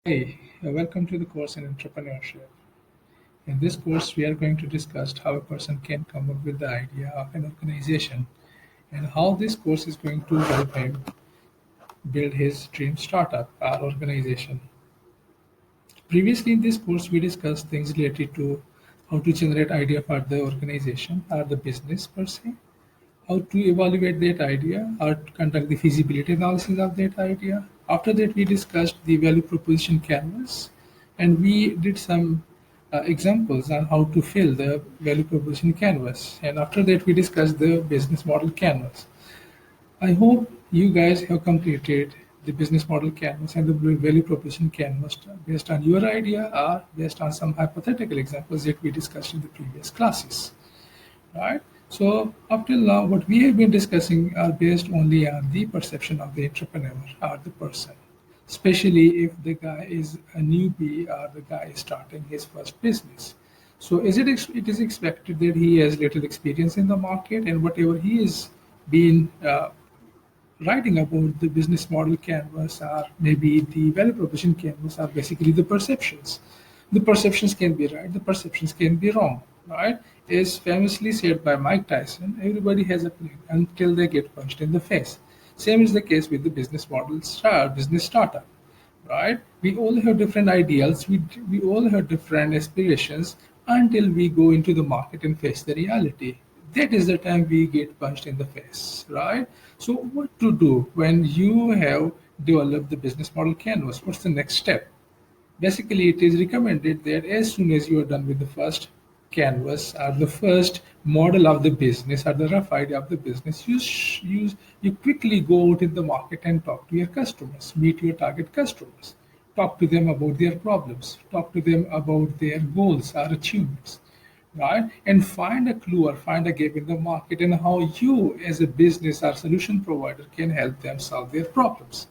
Hey, welcome to the course in entrepreneurship. In this course, we are going to discuss how a person can come up with the idea of an organization and how this course is going to help him build his dream startup or organization. Previously in this course, we discussed things related to how to generate idea for the organization or the business per se, how to evaluate that idea or to conduct the feasibility analysis of that idea. After that, we discussed the value proposition canvas and we did some examples on how to fill the value proposition canvas. And after that, we discussed the business model canvas. I hope you guys have completed the business model canvas and the value proposition canvas based on your idea or based on some hypothetical examples that we discussed in the previous classes, right? So up till now, what we have been discussing are based only on the perception of the entrepreneur or the person, especially if the guy is a newbie or the guy is starting his first business. So it is expected that he has little experience in the market and whatever he is being writing about the business model canvas or maybe the value proposition canvas are basically the perceptions. The perceptions can be right, the perceptions can be wrong, right? As famously said by Mike Tyson, everybody has a plan until they get punched in the face. Same is the case with the business startup, right? We all have different ideals, we all have different aspirations until we go into the market and face the reality. That is the time we get punched in the face, right? So, what to do when you have developed the business model canvas? What's the next step? Basically, it is recommended that as soon as you are done with the first canvas or the first model of the business or the rough idea of the business, you quickly go out in the market and talk to your customers, meet your target customers, talk to them about their problems, talk to them about their goals or achievements, right? And find a clue or find a gap in the market and how you, as a business or solution provider, can help them solve their problems,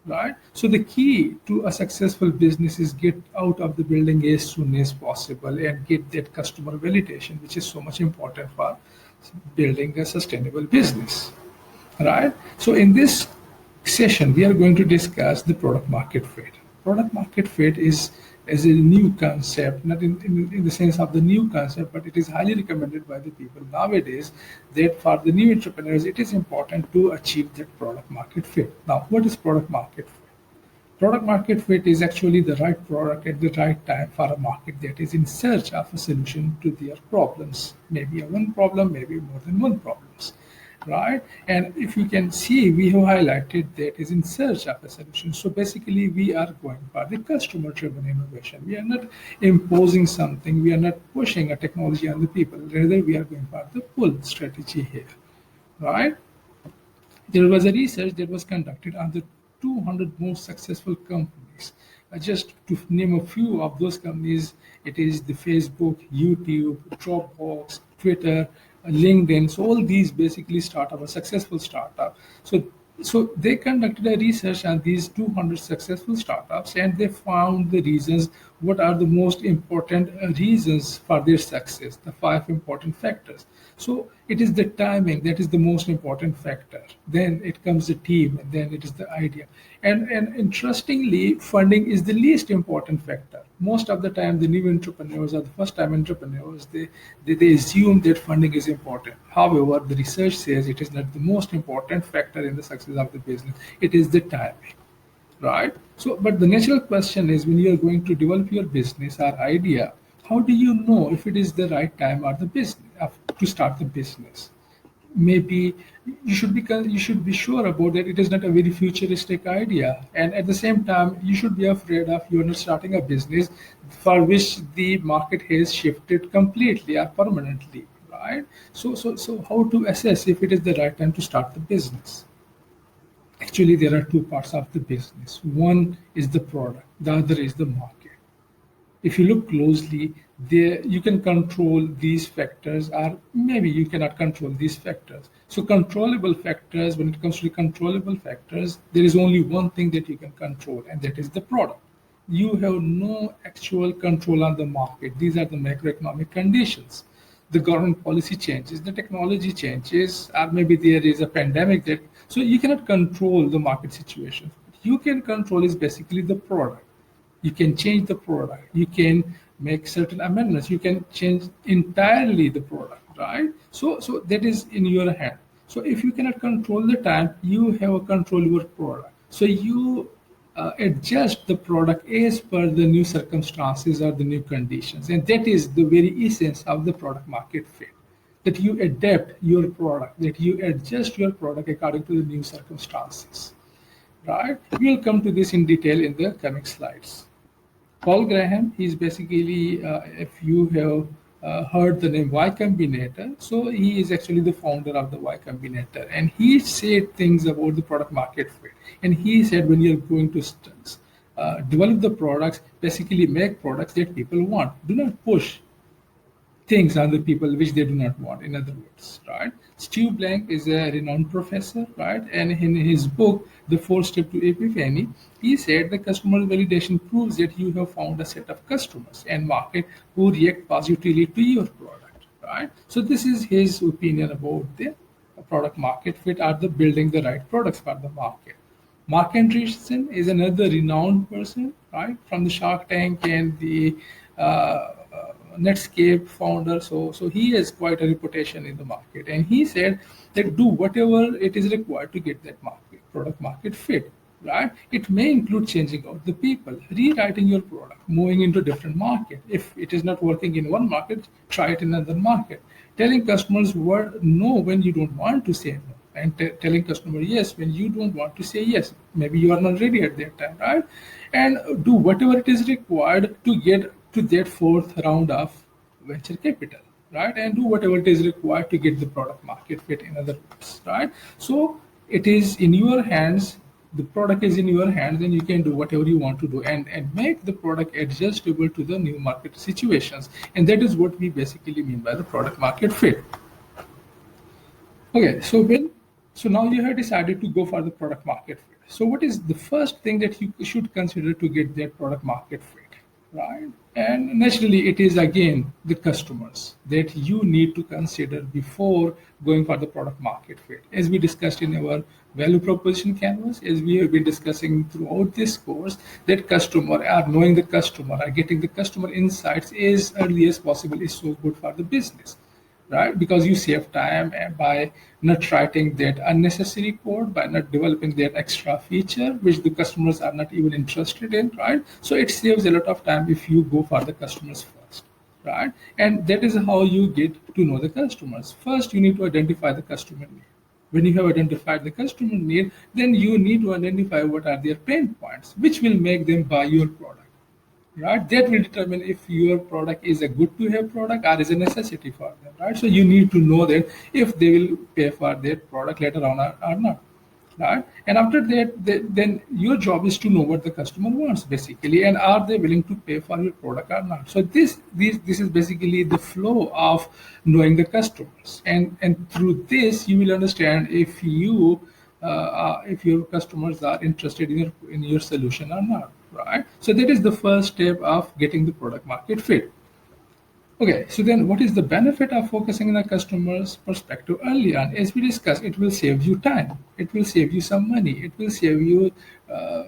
right? So the key to a successful business is get out of the building as soon as possible and get that customer validation, which is so much important for building a sustainable business, right? So in this session, we are going to discuss the product market fit. Product market fit is a new concept, not in the sense of the new concept, but it is highly recommended by the people nowadays that for the new entrepreneurs, it is important to achieve that product market fit. Now, what is product market fit? Product market fit is actually the right product at the right time for a market that is in search of a solution to their problems. Maybe a one problem, maybe more than one problems, right? And if you can see, we have highlighted that is in search of a solution. So basically, we are going for the customer-driven innovation. We are not imposing something. We are not pushing a technology on the people. Rather, we are going for the pull strategy here, right? There was a research that was conducted on the 200 most successful companies. Just to name a few of those companies, it is the Facebook, YouTube, Dropbox, Twitter, LinkedIn. So all these basically startup, a successful startup. So they conducted a research on these 200 successful startups and they found the reasons, what are the most important reasons for their success, the five important factors. So it is the timing that is the most important factor. Then it comes the team, and then it is the idea. And interestingly, funding is the least important factor. Most of the time, the new entrepreneurs or the first time entrepreneurs, they assume that funding is important. However, the research says it is not the most important factor in the success of the business. It is the timing, right? So, but the natural question is when you are going to develop your business or idea, how do you know if it is the right time or the business to start the business? Maybe you should be sure about that it is not a very futuristic idea, and at the same time, you should be afraid of you're not starting a business for which the market has shifted completely or permanently, right? So how to assess if it is the right time to start the business? Actually, there are two parts of the business. One is the product, the other is the market. If you look closely, there you can control these factors, or maybe you cannot control these factors. So controllable factors, when it comes to controllable factors, there is only one thing that you can control, and that is the product. You have no actual control on the market. These are the macroeconomic conditions. The government policy changes, the technology changes, or maybe there is a pandemic that, so you cannot control the market situation. What you can control is basically the product. You can change the product. You can make certain amendments. You can change entirely the product, right? So that is in your hand. So if you cannot control the time, you have a control your product. So you adjust the product as per the new circumstances or the new conditions, and that is the very essence of the product market fit. That you adapt your product, that you adjust your product according to the new circumstances, right? We'll come to this in detail in the coming slides. Paul Graham, he's basically, if you have heard the name Y Combinator, so he is actually the founder of the Y Combinator, and he said things about the product market fit. And he said when you're going to develop the products, basically make products that people want. Do not push things on the people which they do not want, in other words, right? Stu Blank is a renowned professor, right? And in his book, The Four Steps to Epiphany, he said the customer validation proves that you have found a set of customers and market who react positively to your product, right? So this is his opinion about the product market fit, or the building the right products for the market. Mark Andreessen is another renowned person, right, from the Shark Tank and the Netscape founder. So he has quite a reputation in the market, and he said that do whatever it is required to get that product market fit. Right? It may include changing out the people, rewriting your product, moving into a different market. If it is not working in one market, try it in another market. Telling customers no when you don't want to say no, and telling customer yes when you don't want to say yes. Maybe you are not ready at that time, right? And do whatever it is required to get to that fourth round of venture capital, right? And do whatever it is required to get the product market fit, in other words, right? So it is in your hands. The product is in your hands, and you can do whatever you want to do, and make the product adjustable to the new market situations. And that is what we basically mean by the product market fit. Okay, so now you have decided to go for the product market fit. So what is the first thing that you should consider to get that product market fit, right? And naturally, it is again the customers that you need to consider before going for the product market fit. As we discussed in our value proposition canvas, as we have been discussing throughout this course, that customer, or knowing the customer, or getting the customer insights as early as possible is so good for the business, right? Because you save time by not writing that unnecessary code, by not developing that extra feature which the customers are not even interested in, right? So it saves a lot of time if you go for the customers first, right? And that is how you get to know the customers. First, you need to identify the customer need. When you have identified the customer need, then you need to identify what are their pain points, which will make them buy your product, right? That will determine if your product is a good to have product or is a necessity for them, right? So you need to know that if they will pay for that product later on or not, right? And after that, then your job is to know what the customer wants basically, and are they willing to pay for your product or not. So this is basically the flow of knowing the customers, and through this you will understand if your customers are interested in your solution or not, right? So that is the first step of getting the product market fit. Okay, so then what is the benefit of focusing on the customer's perspective early on? As we discussed, it will save you time. It will save you some money. It will save you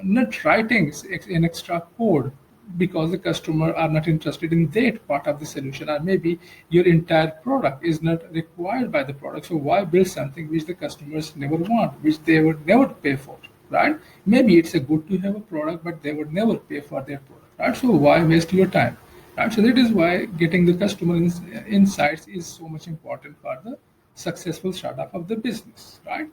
not writing an extra code because the customer are not interested in that part of the solution, or maybe your entire product is not required by the product. So why build something which the customers never want, which they would never pay for, right? Maybe it's a good to have a product, but they would never pay for their product, right? So why waste your time? Right? So that is why getting the customer insights is so much important for the successful startup of the business, right?